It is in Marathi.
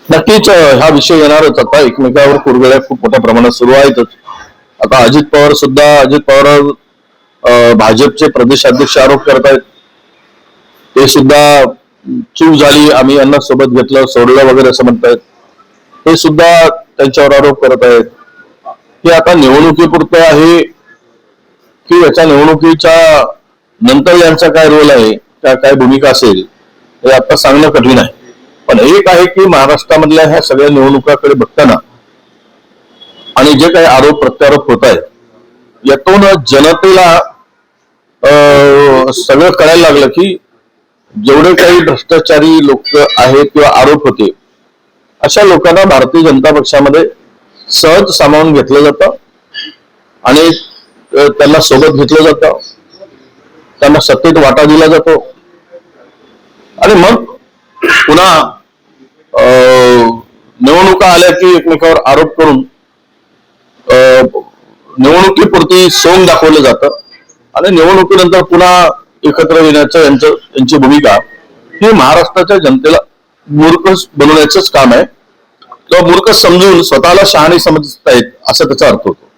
नक्कीच हा विषय येणारच. आता एकमेकावर कुरघोड्या खूप मोठ्या प्रमाणात सुरू आहेतच. आता अजित पवार भाजपचे प्रदेशाध्यक्ष आरोप करतायत. ते सुद्धा चूक झाली, आम्ही यांना सोबत घेतलं, सोडलं वगैरे असं म्हणतायत. हे सुद्धा त्यांच्यावर आरोप करत आहेत की आता निवडणुकीपुरतं आहे की याच्या निवडणुकीच्या नंतर यांचा काय रोल आहे, काय भूमिका असेल, हे आता सांगणं कठीण आहे. पण एक आहे की महाराष्ट्रामधल्या ह्या सगळ्या निवडणुकाकडे बघताना आणि जे काही आरोप प्रत्यारोप होत आहेत, यातून जनतेला सगळं कळायला लागलं की जेवढे काही भ्रष्टाचारी लोक आहेत किंवा आरोप होते, अशा लोकांना भारतीय जनता पक्षामध्ये सहज सामावून घेतलं जातं आणि त्यांना सोबत घेतलं जातं, त्यांना सत्तेत वाटा दिला जातो आणि मग पुन्हा निवडणुका आल्या की एकमेकावर आरोप करून निवडणुकीपुरती सोंग दाखवलं जातं आणि निवडणुकीनंतर पुन्हा एकत्र येण्याचं यांची भूमिका ही महाराष्ट्राच्या जनतेला मूर्ख बनवण्याचंच काम आहे किंवा मूर्ख समजून स्वतःला शहाणे समजतायत असं त्याचा अर्थ होतो.